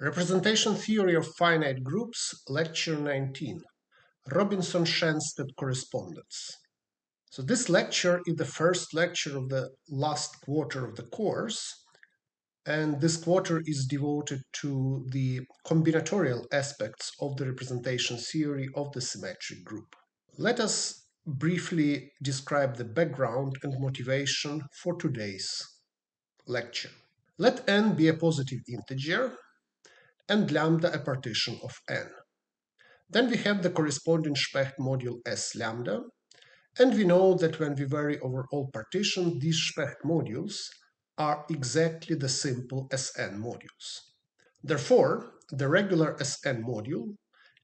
Representation Theory of Finite Groups, Lecture 19, Robinson-Schensted Correspondence. So this lecture is the first lecture of the last quarter of the course, and this quarter is devoted to the combinatorial aspects of the representation theory of the symmetric group. Let us briefly describe the background and motivation for today's lecture. Let n be a positive integer and lambda a partition of n. Then we have the corresponding Specht module S lambda, and we know that when we vary over all partitions, these Specht modules are exactly the simple Sn modules. Therefore, the regular Sn module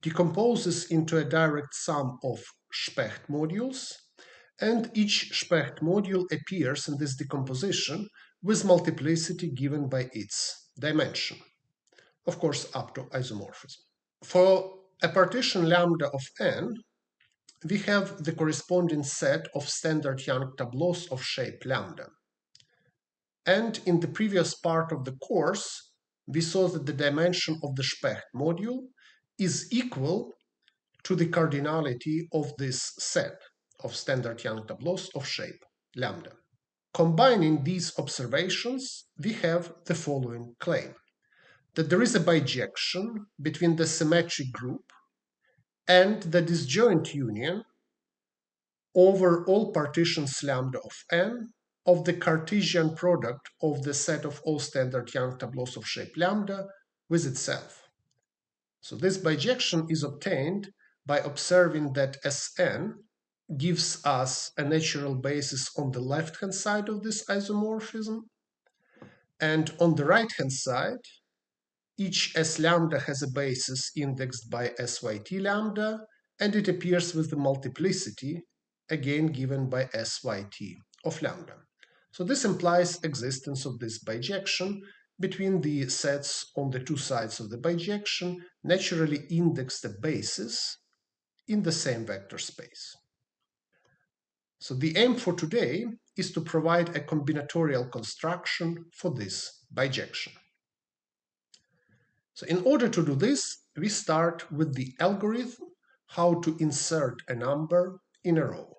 decomposes into a direct sum of Specht modules, and each Specht module appears in this decomposition with multiplicity given by its dimension, of course up to isomorphism. For a partition lambda of n, we have the corresponding set of standard Young tableaus of shape lambda. And in the previous part of the course, we saw that the dimension of the Specht module is equal to the cardinality of this set of standard Young tableaus of shape lambda. Combining these observations, we have the following claim: that there is a bijection between the symmetric group and the disjoint union over all partitions lambda of n of the Cartesian product of the set of all standard Young tableaus of shape lambda with itself. So this bijection is obtained by observing that Sn gives us a natural basis on the left-hand side of this isomorphism, and on the right-hand side, each S lambda has a basis indexed by Syt lambda, and it appears with the multiplicity, again given by Syt of lambda. So this implies existence of this bijection between the sets on the two sides of the bijection naturally index the basis in the same vector space. So the aim for today is to provide a combinatorial construction for this bijection. So in order to do this, we start with the algorithm how to insert a number in a row.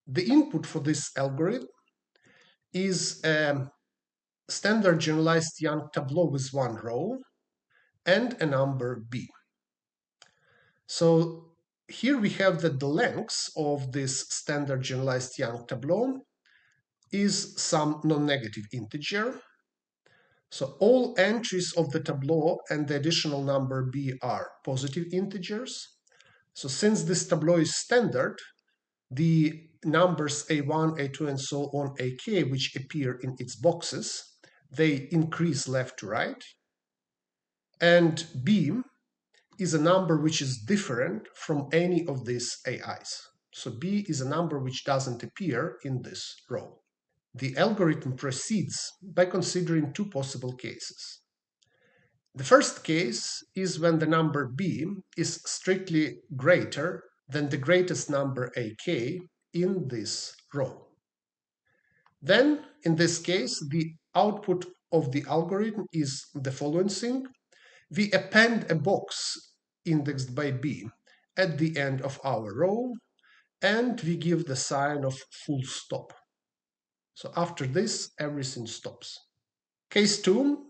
The input for this algorithm is a standard generalized Young tableau with one row and a number b. So here we have that the length of this standard generalized Young tableau is some non-negative integer. So all entries of the tableau and the additional number b are positive integers. So since this tableau is standard, the numbers a1, a2, and so on, ak, which appear in its boxes, they increase left to right. And b is a number which is different from any of these ai's. So b is a number which doesn't appear in this row. The algorithm proceeds by considering two possible cases. The first case is when the number b is strictly greater than the greatest number ak in this row. Then, in this case, the output of the algorithm is the following thing. We append a box indexed by b at the end of our row, and we give the sign of full stop. So after this, everything stops. Case 2,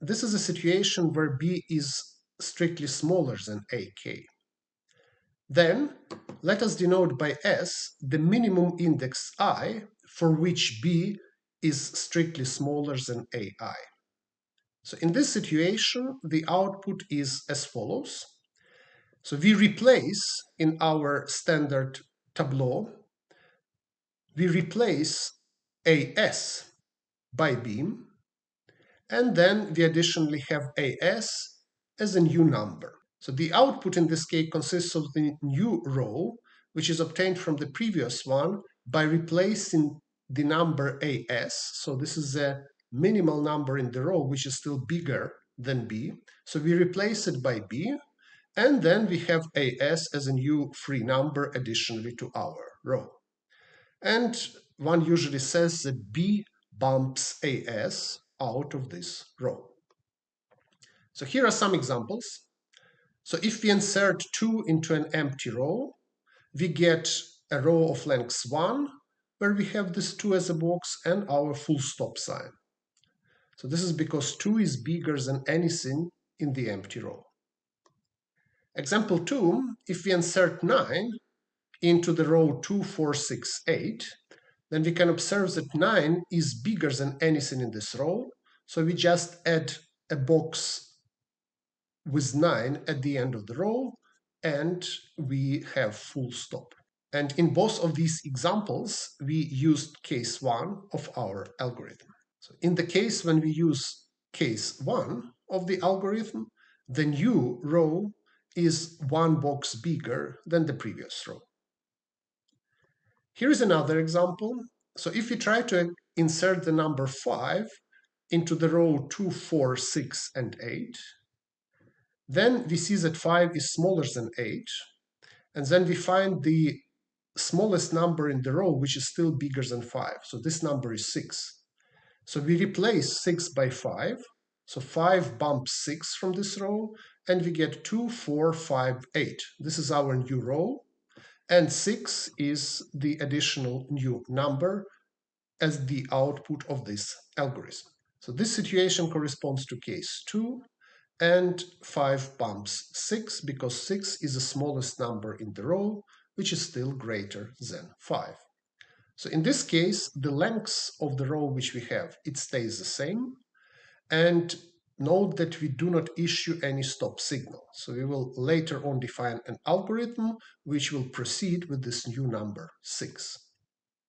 this is a situation where b is strictly smaller than ak. Then, let us denote by s the minimum index I for which b is strictly smaller than ai. So in this situation, the output is as follows. So we replace in our standard tableau, we replace as by b, and then we additionally have as a new number. So the output in this case consists of the new row, which is obtained from the previous one by replacing the number as. So this is a minimal number in the row, which is still bigger than b. So we replace it by b, and then we have as a new free number additionally to our row. And one usually says that b bumps as out of this row. So here are some examples. So if we insert 2 into an empty row, we get a row of length 1, where we have this 2 as a box and our full stop sign. So this is because 2 is bigger than anything in the empty row. Example 2, if we insert 9 into the row 2, 4, 6, 8, then we can observe that 9 is bigger than anything in this row. So we just add a box with 9 at the end of the row, and we have full stop. And in both of these examples, we used case 1 of our algorithm. So in the case when we use case 1 of the algorithm, the new row is 1 box bigger than the previous row. Here is another example. So if we try to insert the number 5 into the row 2, 4, 6, and 8, then we see that 5 is smaller than 8, and then we find the smallest number in the row, which is still bigger than 5. So this number is 6. So we replace 6 by 5. So 5 bumps 6 from this row, and we get 2, 4, 5, 8. This is our new row, and 6 is the additional new number as the output of this algorithm. So this situation corresponds to case 2, and 5 bumps 6, because 6 is the smallest number in the row, which is still greater than 5. So in this case, the length of the row which we have, it stays the same. And note that we do not issue any stop signal. So we will later on define an algorithm which will proceed with this new number 6.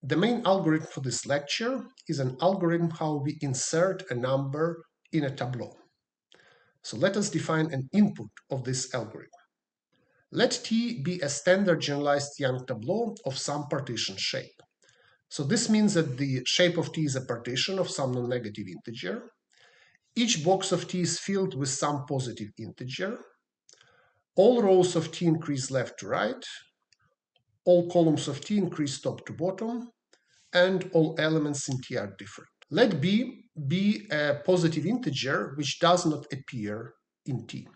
The main algorithm for this lecture is an algorithm how we insert a number in a tableau. So let us define an input of this algorithm. Let T be a standard generalized Young tableau of some partition shape. So this means that the shape of T is a partition of some non-negative integer. Each box of T is filled with some positive integer. All rows of T increase left to right. All columns of T increase top to bottom. And all elements in T are different. Let B be a positive integer which does not appear in T.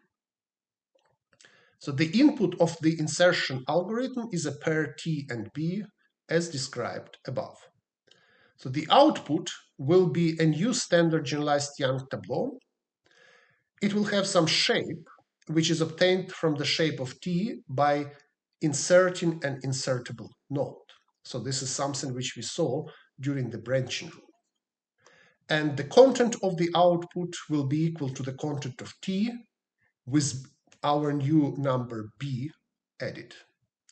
So the input of the insertion algorithm is a pair T and B as described above. So the output will be a new standard generalized Young tableau. It will have some shape which is obtained from the shape of T by inserting an insertable node. So this is something which we saw during the branching rule. And the content of the output will be equal to the content of T with our new number B added.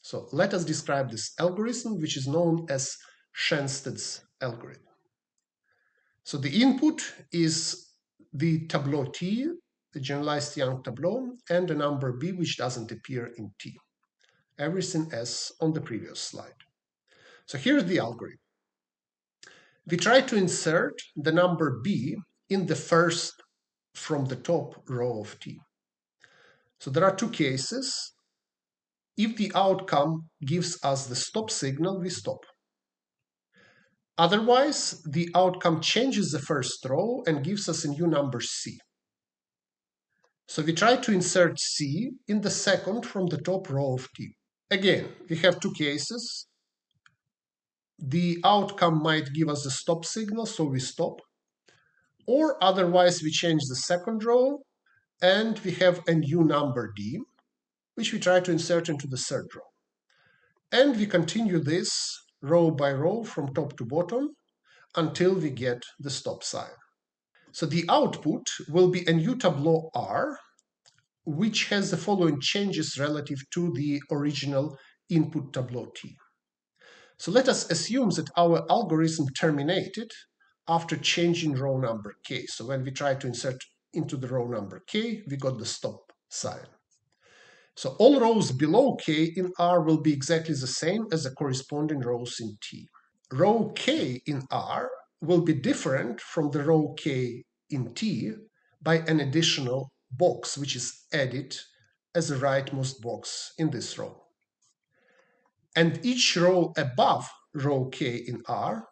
So let us describe this algorithm, which is known as Schensted's algorithm. So the input is the tableau T, the generalized Young tableau, and the number B, which doesn't appear in T. Everything as on the previous slide. So here's the algorithm. We try to insert the number B in the first from the top row of T. So there are two cases. If the outcome gives us the stop signal, we stop. Otherwise, the outcome changes the first row and gives us a new number C. So we try to insert C in the second from the top row of T. Again, we have two cases. The outcome might give us a stop signal, so we stop. Or otherwise, we change the second row and we have a new number D, which we try to insert into the third row. And we continue this row by row from top to bottom until we get the stop sign. So the output will be a new tableau R, which has the following changes relative to the original input tableau T. So let us assume that our algorithm terminated after changing row number K. So when we try to insert into the row number K, we got the stop sign. So all rows below K in R will be exactly the same as the corresponding rows in T. Row K in R will be different from the row K in T by an additional box, which is added as the rightmost box in this row. And each row above row K in R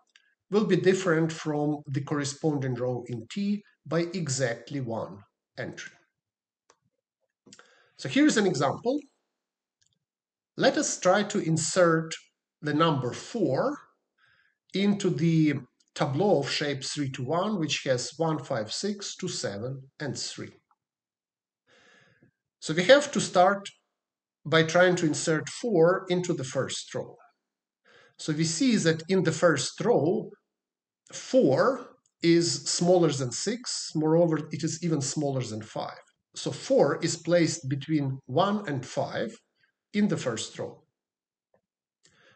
will be different from the corresponding row in T by exactly one entry. So here is an example. Let us try to insert the number 4 into the tableau of shape 3 to 1, which has 1, 5, 6, 2, 7, and 3. So we have to start by trying to insert 4 into the first row. So we see that in the first row, 4 is smaller than 6. Moreover, it is even smaller than 5. So 4 is placed between 1 and 5 in the first row.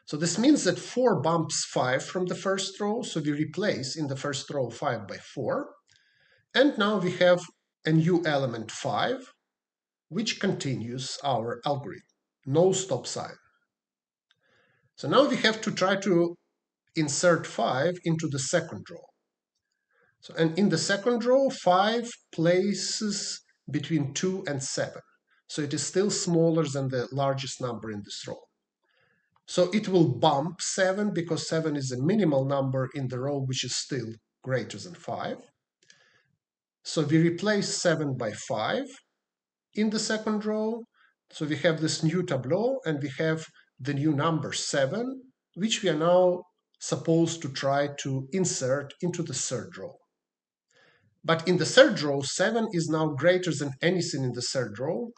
So this means that 4 bumps 5 from the first row. So we replace in the first row 5 by 4. And now we have a new element 5, which continues our algorithm. No stop sign. So now we have to try to insert 5 into the second row. So, and in the second row, 5 places between 2 and 7. So it is still smaller than the largest number in this row. So it will bump 7 because 7 is a minimal number in the row which is still greater than 5. So we replace 7 by 5 in the second row. So we have this new tableau and we have the new number 7, which we are now supposed to try to insert into the third row. But in the third row, 7 is now greater than anything in the third row.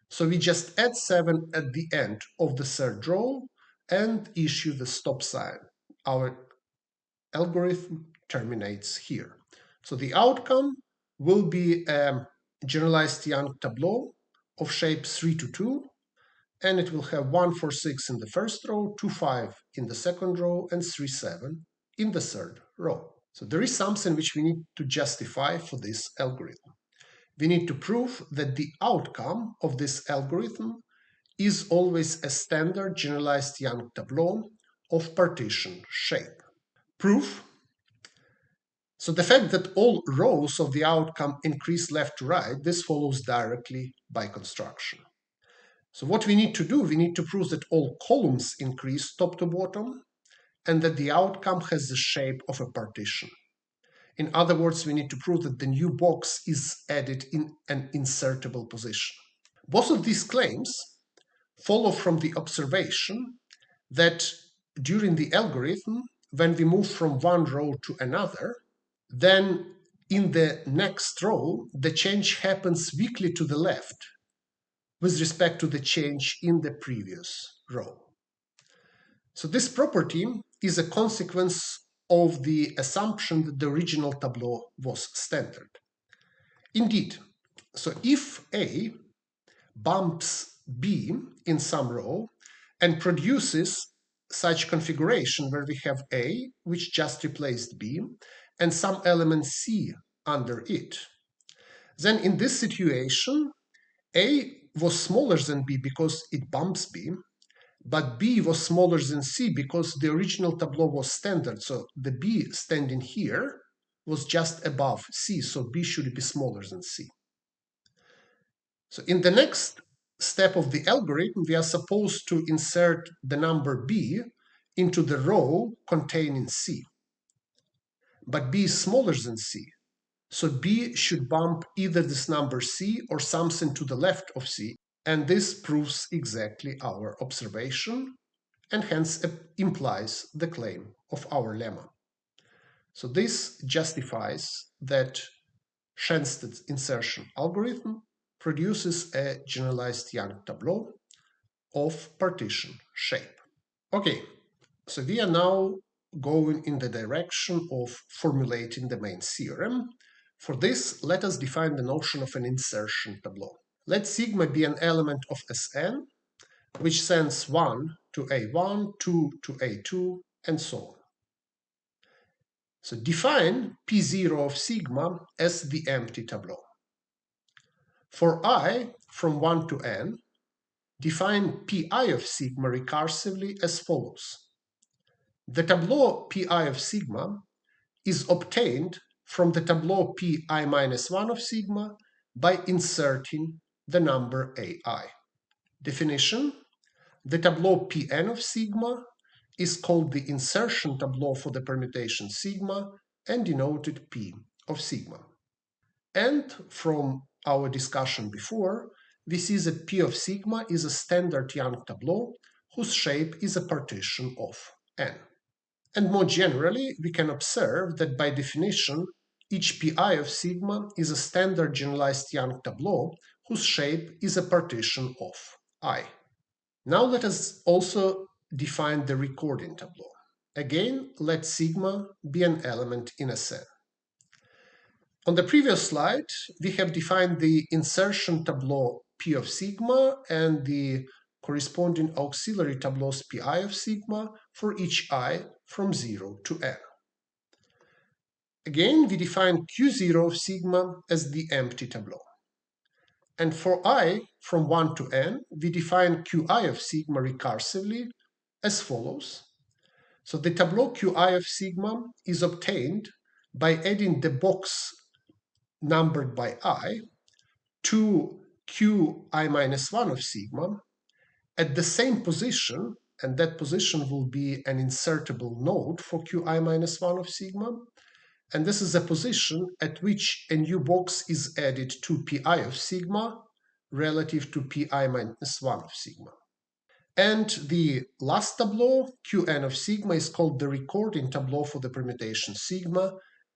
So we just add 7 at the end of the third row and issue the stop sign. Our algorithm terminates here. So the outcome will be a generalized Young tableau of shape 3 to 2, and it will have 1, 4, 6 in the first row, 2, 5 in the second row, and 3, 7 in the third row. So there is something which we need to justify for this algorithm. We need to prove that the outcome of this algorithm is always a standard generalized Young tableau of partition shape. Proof. So the fact that all rows of the outcome increase left to right, this follows directly by construction. So what we need to do, we need to prove that all columns increase top to bottom and that the outcome has the shape of a partition. In other words, we need to prove that the new box is added in an insertable position. Both of these claims follow from the observation that during the algorithm, when we move from one row to another, then in the next row, the change happens weakly to the left with respect to the change in the previous row. So this property is a consequence of the assumption that the original tableau was standard. Indeed, so if A bumps B in some row and produces such configuration where we have A, which just replaced B, and some element C under it, then in this situation, A was smaller than B because it bumps B, but B was smaller than C because the original tableau was standard. So the B standing here was just above C, so B should be smaller than C. So in the next step of the algorithm, we are supposed to insert the number B into the row containing C. But B is smaller than C. So B should bump either this number C or something to the left of C. And this proves exactly our observation and hence implies the claim of our lemma. So this justifies that Schensted's insertion algorithm produces a generalized Young tableau of partition shape. Okay, so we are now going in the direction of formulating the main theorem. For this, let us define the notion of an insertion tableau. Let sigma be an element of Sn, which sends 1 to A1, 2 to A2, and so on. So define P0 of sigma as the empty tableau. For I from 1 to n, define Pi of sigma recursively as follows. The tableau Pi of sigma is obtained from the tableau Pi minus 1 of sigma by inserting the number Ai. Definition: the tableau Pn of sigma is called the insertion tableau for the permutation sigma and denoted P of sigma. And from our discussion before, we see that P of sigma is a standard Young tableau whose shape is a partition of n. And more generally, we can observe that by definition, each Pi of sigma is a standard generalized Young tableau whose shape is a partition of I. Now let us also define the recording tableau. Again, let sigma be an element in a set. On the previous slide, we have defined the insertion tableau P of sigma and the corresponding auxiliary tableaus Pi of sigma for each I from 0 to n. Again, we define Q0 of sigma as the empty tableau. And for I from 1 to n, we define Qi of sigma recursively as follows. So the tableau Qi of sigma is obtained by adding the box numbered by I to Qi minus 1 of sigma at the same position, and that position will be an insertable node for Qi minus 1 of sigma. And this is a position at which a new box is added to Pi of sigma relative to Pi minus 1 of sigma. And the last tableau, Qn of sigma, is called the recording tableau for the permutation sigma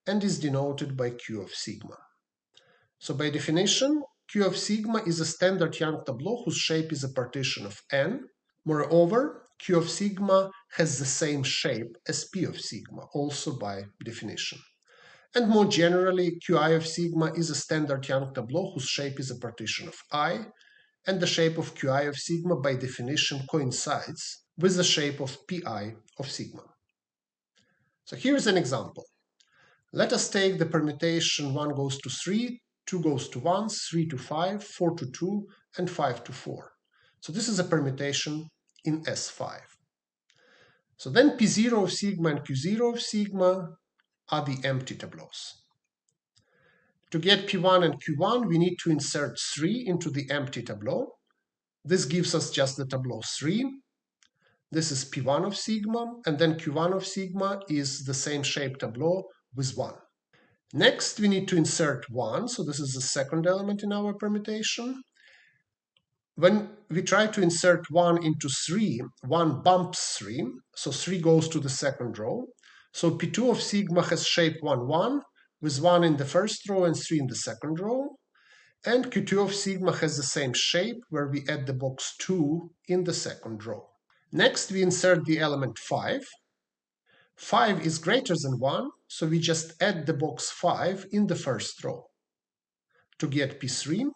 and is denoted by Q of sigma. So by definition, Q of sigma is a standard Young tableau whose shape is a partition of n. Moreover, Q of sigma has the same shape as P of sigma, also by definition. And more generally, Qi of sigma is a standard Young tableau whose shape is a partition of I, and the shape of Qi of sigma by definition coincides with the shape of Pi of sigma. So here's an example. Let us take the permutation 1 goes to 3, 2 goes to 1, 3 to 5, 4 to 2, and 5 to 4. So this is a permutation in S5. So then P0 of sigma and Q0 of sigma are the empty tableaus. To get P1 and Q1, we need to insert 3 into the empty tableau. This gives us just the tableau 3. This is P1 of sigma, and then Q1 of sigma is the same shape tableau with 1. Next, we need to insert 1, so this is the second element in our permutation. When we try to insert 1 into 3, 1 bumps 3, so 3 goes to the second row. So P2 of sigma has shape 1, 1, with 1 in the first row and 3 in the second row. And Q2 of sigma has the same shape, where we add the box 2 in the second row. Next, we insert the element 5. 5 is greater than 1, so we just add the box 5 in the first row to get P3.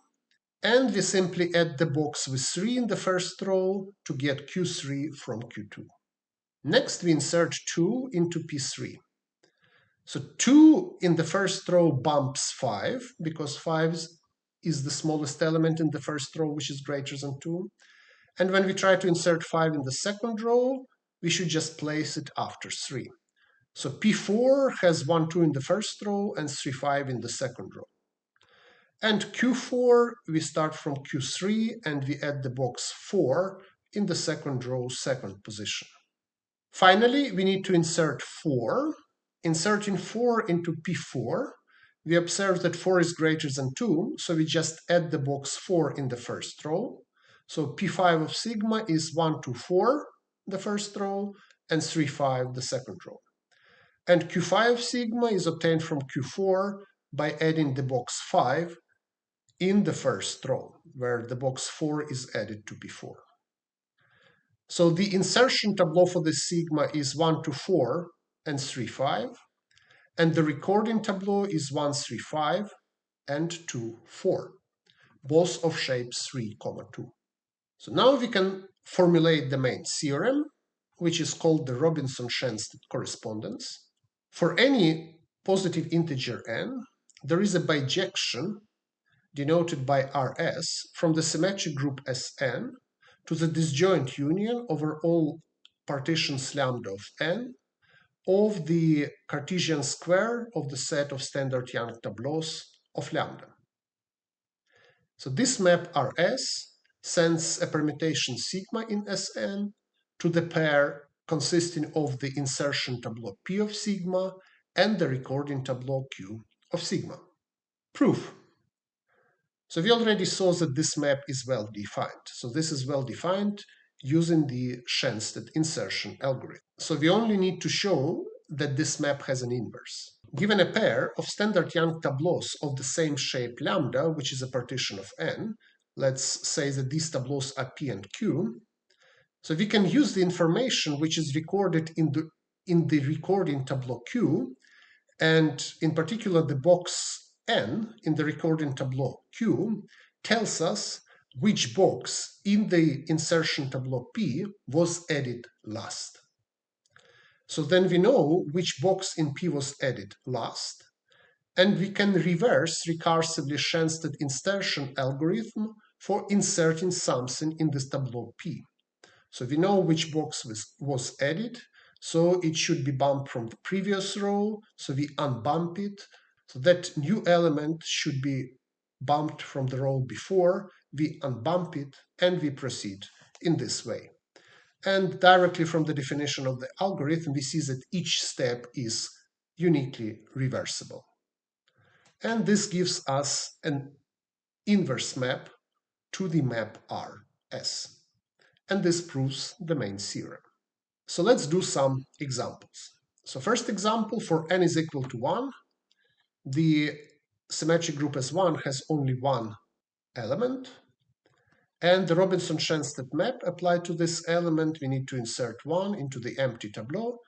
And we simply add the box with 3 in the first row to get Q3 from Q2. Next, we insert 2 into P3. So 2 in the first row bumps 5, because 5 is the smallest element in the first row, which is greater than 2. And when we try to insert 5 in the second row, we should just place it after 3. So P4 has 1, 2 in the first row and 3, 5 in the second row. And Q4, we start from Q3 and we add the box 4 in the second row, second position. Finally, we need to insert 4. Inserting 4 into P4, we observe that 4 is greater than 2, so we just add the box 4 in the first row. So P5 of sigma is 1, 2, 4, the first row, and 3, 5, the second row. And Q5 of sigma is obtained from Q4 by adding the box 5 in the first row, where the box 4 is added to P4. So the insertion tableau for this sigma is 1, 2, 4, and 3, 5. And the recording tableau is 1, 3, 5, and 2, 4, both of shapes 3, 2. So now we can formulate the main theorem, which is called the Robinson-Schensted correspondence. For any positive integer n, there is a bijection denoted by Rs from the symmetric group Sn to the disjoint union over all partitions lambda of n of the Cartesian square of the set of standard Young tableaus of lambda. So this map Rs sends a permutation sigma in Sn to the pair consisting of the insertion tableau P of sigma and the recording tableau Q of sigma. Proof. So we already saw that this map is well defined. So this is well defined using the Schensted insertion algorithm. So we only need to show that this map has an inverse. Given a pair of standard Young tableaus of the same shape lambda, which is a partition of n, let's say that these tableaus are P and Q, so we can use the information which is recorded in the recording tableau Q, and in particular the box N in the recording tableau Q tells us which box in the insertion tableau P was added last. So then we know which box in P was added last, and we can reverse recursively Schensted insertion algorithm for inserting something in this tableau P. So we know which box was added, so it should be bumped from the previous row, so we unbump it. So that new element should be bumped from the row before, we unbump it, and we proceed in this way. And directly from the definition of the algorithm, we see that each step is uniquely reversible. And this gives us an inverse map to the map Rs. And this proves the main theorem. So let's do some examples. So first example, for n is equal to 1, the symmetric group S1 has only one element, and the Robinson-Schensted map applied to this element, we need to insert 1 into the empty tableau.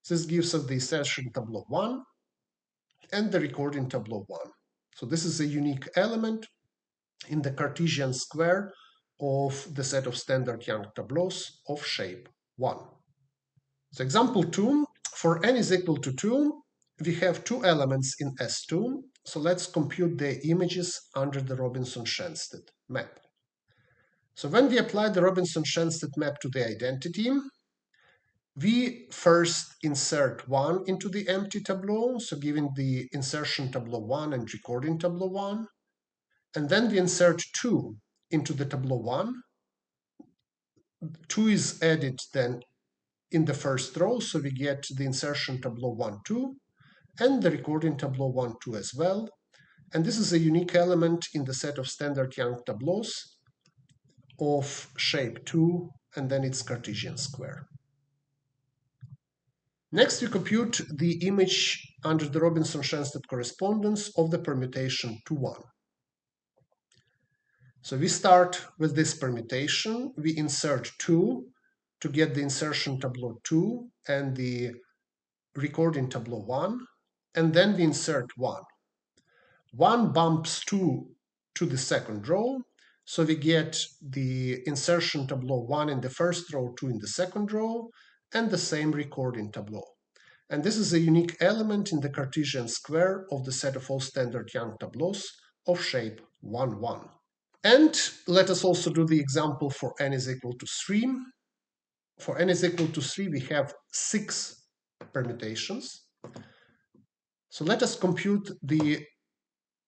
This gives us the insertion tableau 1 and the recording tableau 1. So this is a unique element in the Cartesian square of the set of standard Young tableaus of shape 1. So example 2, for n is equal to 2, we have two elements in S2, so let's compute their images under the Robinson-Schensted map. So when we apply the Robinson-Schensted map to the identity, we first insert 1 into the empty tableau, so giving the insertion tableau 1 and recording tableau 1, and then we insert 2 into the tableau 1. 2 is added then in the first row, so we get the insertion tableau 1, 2, and the recording tableau 1, 2 as well. And this is a unique element in the set of standard Young tableaus of shape 2, and then its Cartesian square. Next, we compute the image under the Robinson-Schensted correspondence of the permutation 2, 1. So we start with this permutation. We insert 2 to get the insertion tableau 2 and the recording tableau 1, and then we insert 1. 1 bumps 2 to the second row, so we get the insertion tableau 1 in the first row, 2 in the second row, and the same recording tableau. And this is a unique element in the Cartesian square of the set of all standard Young tableaus of shape 1, 1. And let us also do the example for n is equal to 3. For n is equal to 3, we have 6 permutations. So let us compute the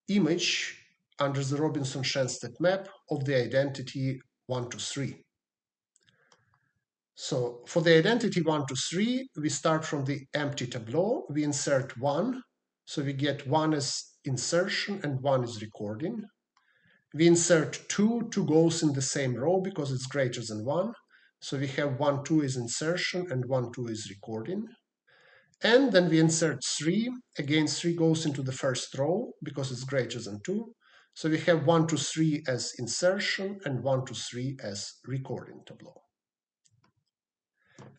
image under the Robinson-Schensted map of the identity 1 to 3. So for the identity 1 to 3, we start from the empty tableau. We insert 1, so we get 1 as insertion and 1 is recording. We insert 2, 2 goes in the same row because it's greater than 1. So we have 1, 2 is insertion and 1, 2 is recording. And then we insert 3. Again, 3 goes into the first row because it's greater than 2. So we have 1 to 3 as insertion and 1 to 3 as recording tableau.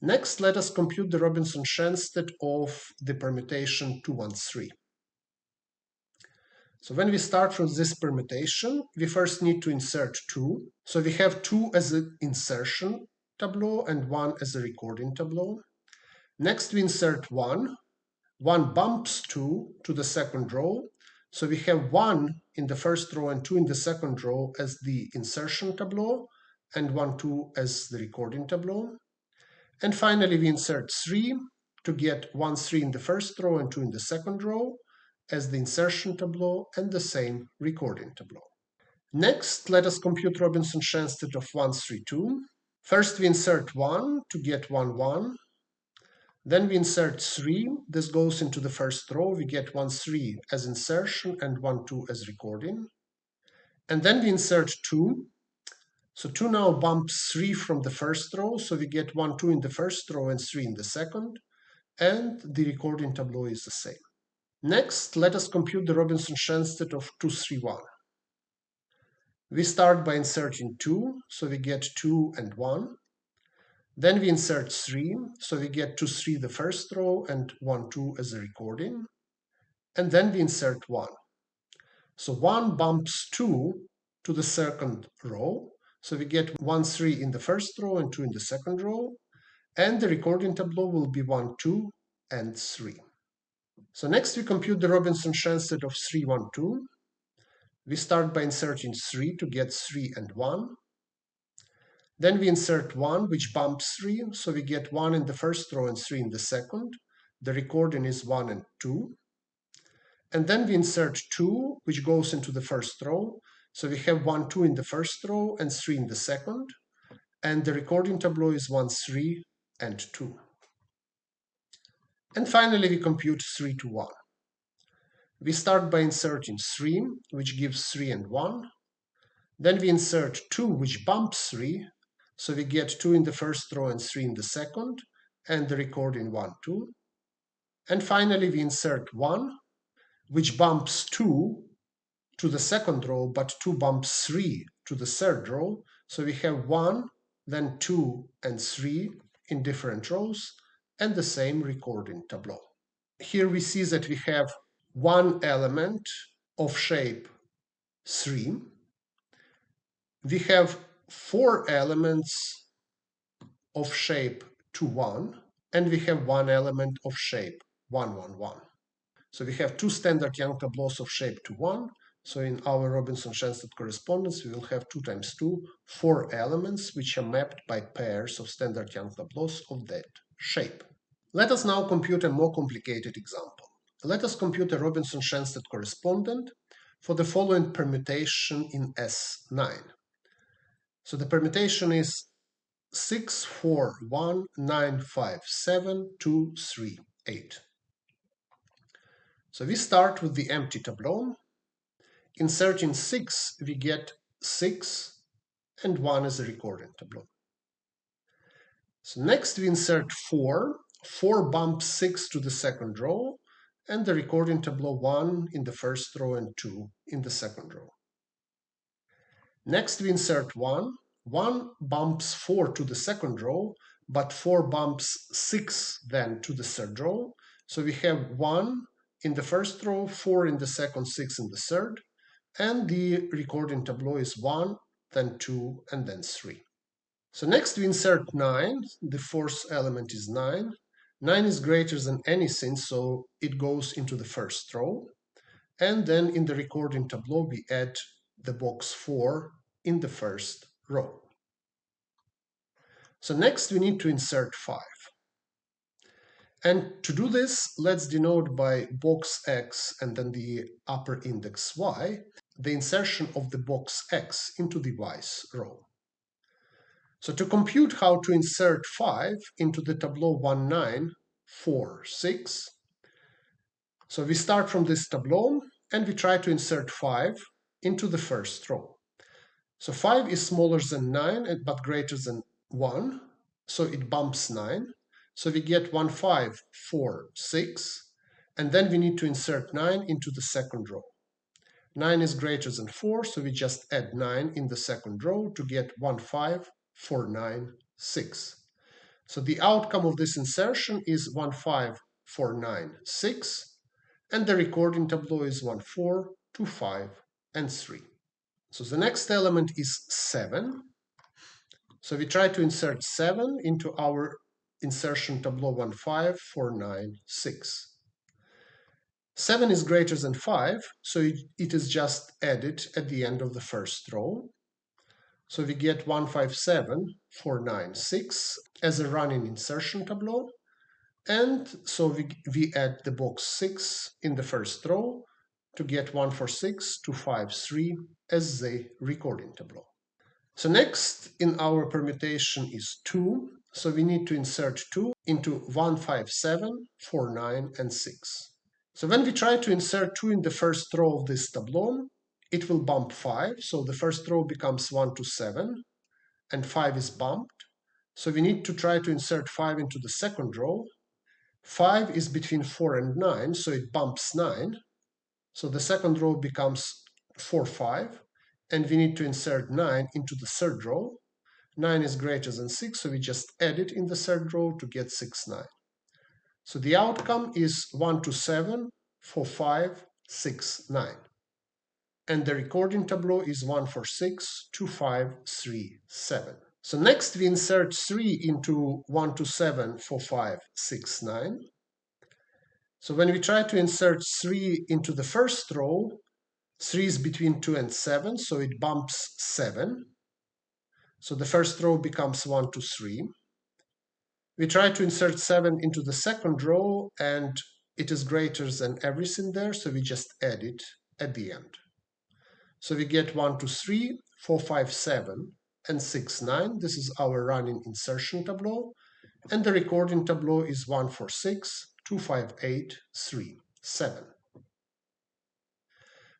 Next, let us compute the Robinson-Schensted of the permutation 2, 1, 3. So when we start from this permutation, we first need to insert 2. So we have 2 as an insertion tableau and 1 as a recording tableau. Next, we insert 1. 1 bumps 2 to the second row. So we have 1 in the first row and 2 in the second row as the insertion tableau and 1, 2 as the recording tableau. And finally, we insert 3 to get 1, 3 in the first row and 2 in the second row as the insertion tableau and the same recording tableau. Next, let us compute Robinson-Schensted of 1, 3, 2. First, we insert 1 to get 1, 1. Then we insert 3. This goes into the first row. We get 1, 3 as insertion and 1, 2 as recording. And then we insert 2. So 2 now bumps 3 from the first row. So we get 1, 2 in the first row and 3 in the second. And the recording tableau is the same. Next, let us compute the Robinson-Schensted of 2, 3, 1. We start by inserting 2. So we get 2 and 1. Then we insert 3. So we get 2, 3 the first row and 1, 2 as a recording. And then we insert 1. So 1 bumps 2 to the second row. So we get 1, 3 in the first row and 2 in the second row. And the recording tableau will be 1, 2, and 3. So next we compute the Robinson-Schensted of 3, 1, 2. We start by inserting 3 to get 3 and 1. Then we insert 1, which bumps 3. So we get 1 in the first row and 3 in the second. The recording is 1 and 2. And then we insert 2, which goes into the first row. So we have 1, 2 in the first row and 3 in the second. And the recording tableau is 1, 3, and 2. And finally, we compute 3 to 1. We start by inserting 3, which gives 3 and 1. Then we insert 2, which bumps 3. So we get 2 in the first row and 3 in the second. And the recording 1, 2. And finally, we insert 1, which bumps 2 to the second row, but 2 bumps 3 to the third row. So we have 1, then 2, and 3 in different rows, and the same recording tableau. Here we see that we have one element of shape 3. We have 4 elements of shape 2, 1, and we have one element of shape 1, 1, 1. So we have 2 standard Young tableaus of shape 2, 1. So in our Robinson-Schensted correspondence, we will have 2 times 2, 4 elements, which are mapped by pairs of standard Young tableaus of that shape. Let us now compute a more complicated example. Let us compute a Robinson-Schensted correspondent for the following permutation in S9. So the permutation is 6, 4, 1, 9, 5, 7, 2, 3, 8. So we start with the empty tableau. Inserting 6, we get 6 and 1 as a recording tableau. So next we insert 4. 4 bumps 6 to the second row, and the recording tableau 1 in the first row and 2 in the second row. Next we insert 1. 1 bumps 4 to the second row, but 4 bumps 6 then to the third row. So we have 1 in the first row, 4 in the second, 6 in the third, and the recording tableau is 1, then 2, and then 3. So next we insert 9. The fourth element is 9. 9 is greater than anything, so it goes into the first row. And then in the recording tableau, we add the box 4 in the first row. So next we need to insert 5. And to do this, let's denote by box X and then the upper index Y, the insertion of the box X into the Y's row. So to compute how to insert 5 into the tableau 1, 9, 4, 6, so we start from this tableau and we try to insert 5 into the first row. So 5 is smaller than 9 but greater than 1, so it bumps 9. So we get 1, 5, 4, 6, and then we need to insert 9 into the second row. 9 is greater than 4, so we just add 9 in the second row to get 1, 5, 4, 9, 6. So the outcome of this insertion is 1, 5, 4, 9, 6, and the recording tableau is 1, 4, 2, 5, and 3. So the next element is 7. So we try to insert 7 into our insertion tableau 1, 5, 4, 9, 6. 7 is greater than 5, so it is just added at the end of the first row. So we get 1, 5, 7, 4, 9, 6 as a running insertion tableau. And so we add the box 6 in the first row to get 1, 4, 6, 2, 5, 3 as the recording tableau. So next in our permutation is 2. So we need to insert 2 into 1, 5, 7, 4, 9, and 6. So when we try to insert 2 in the first row of this tableau, it will bump 5. So the first row becomes 1 to 7, and 5 is bumped. So we need to try to insert 5 into the second row. 5 is between 4 and 9, so it bumps 9. So the second row becomes 4, 5, and we need to insert 9 into the third row. 9 is greater than 6, so we just add it in the third row to get 6, 9. So the outcome is 1 to 7, 4, 5, 6, 9. And the recording tableau is 1, 4, 6, 2, 5, 3, 7. So next we insert 3 into 1 to 7, 4, 5, 6, 9. So when we try to insert 3 into the first row, 3 is between 2 and 7, so it bumps 7. So the first row becomes 1 to 3. We try to insert 7 into the second row, and it is greater than everything there, so we just add it at the end. So we get 1 to 3, 4, 5, 7, and 6, 9. This is our running insertion tableau. And the recording tableau is 1, 4, 6, 2, 5, 8, 3, 7.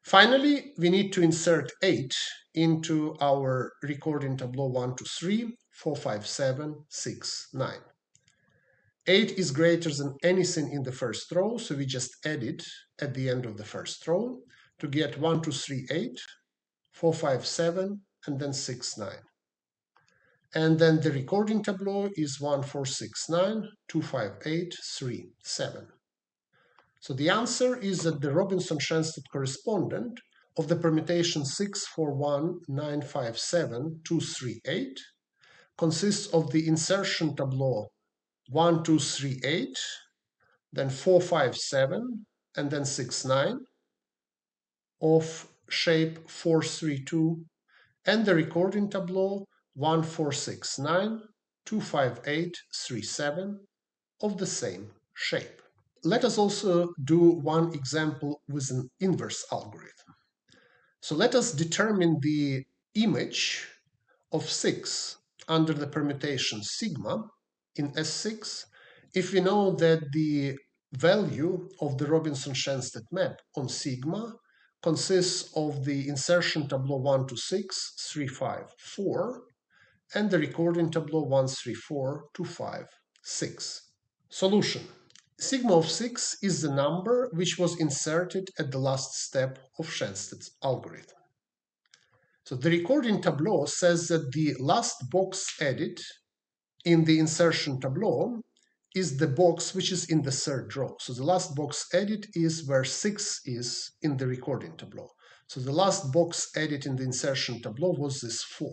Finally, we need to insert 8 into our recording tableau 1 to 3, 4, 5, 7, 6, 9. 8 is greater than anything in the first row, so we just add it at the end of the first row to get 1, 2, 3, 8, 4, 5, 7, and then 6, 9. And then the recording tableau is 1, 4, 6, 9, 2, 5, 8, 3, 7. So the answer is that the Robinson-Schensted correspondent of the permutation 6, 4, 1, 9, 5, 7, 2, 3, 8 consists of the insertion tableau 1, 2, 3, 8, then 4, 5, 7, and then 6, 9 of shape 4, 3, 2, and the recording tableau 1, 4, 6, 9, 2, 5, 8, 3, 7 of the same shape. Let us also do one example with an inverse algorithm. So let us determine the image of 6 under the permutation sigma in S6 if we know that the value of the Robinson-Schensted map on sigma consists of the insertion tableau 1 to 6, 3, 5, 4, and the recording tableau 1, 3, 4, 2, 5, 6. Solution. Sigma of 6 is the number which was inserted at the last step of Schensted's algorithm. So the recording tableau says that the last box added in the insertion tableau is the box which is in the third row. So the last box added is where 6 is in the recording tableau. So the last box added in the insertion tableau was this 4.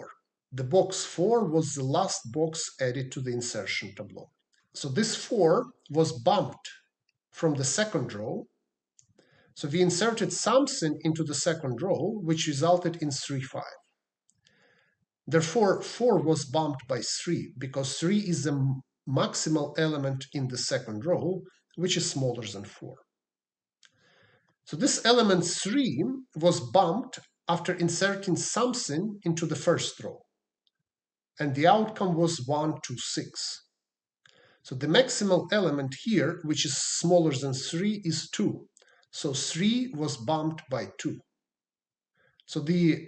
The box 4 was the last box added to the insertion tableau. So this 4 was bumped from the second row. So we inserted something into the second row, which resulted in 3, 5. Therefore, 4 was bumped by 3, because 3 is the maximal element in the second row, which is smaller than 4. So this element 3 was bumped after inserting something into the first row. And the outcome was 1, 2, 6. So the maximal element here, which is smaller than 3, is 2. So 3 was bumped by 2. So the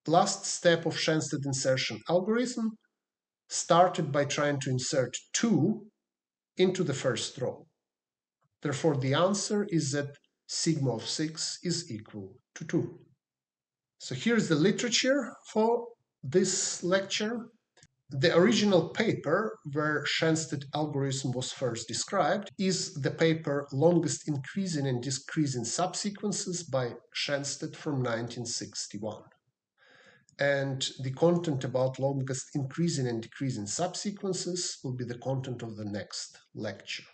last step of Schensted's insertion algorithm started by trying to insert 2 into the first row. Therefore, the answer is that sigma of 6 is equal to 2. So here's the literature for this lecture. The original paper where Schensted's algorithm was first described is the paper Longest Increasing and Decreasing Subsequences by Schensted from 1961. And the content about longest increasing and decreasing subsequences will be the content of the next lecture.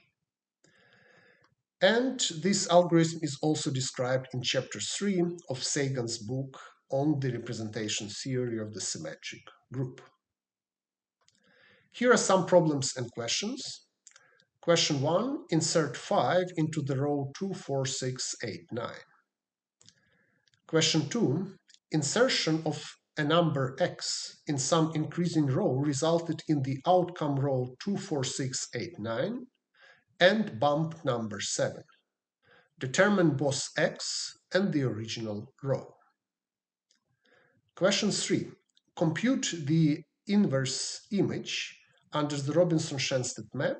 And this algorithm is also described in chapter 3 of Sagan's book on the representation theory of the symmetric group. Here are some problems and questions. Question 1, insert 5 into the row 2, 4, 6, 8, 9. Question 2, insertion of a number x in some increasing row resulted in the outcome row 2, 4, 6, 8, 9 and bumped number 7. Determine both x and the original row. Question 3. Compute the inverse image under the Robinson-Schensted map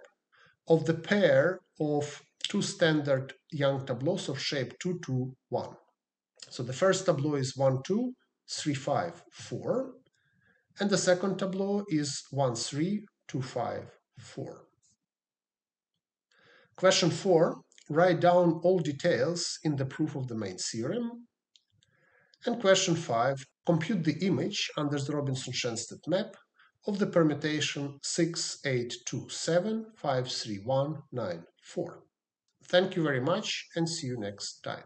of the pair of two standard Young tableaus of shape 2, 2, 1. So the first tableau is 1, 2, 3, 5, 4, and the second tableau is 1, 3, 2, 5, 4. Question 4. Write down all details in the proof of the main theorem. And question 5. Compute the image under the Robinson-Schensted map of the permutation 6, 8, 2, 7, 5, 3, 1, 9, 4. Thank you very much and see you next time.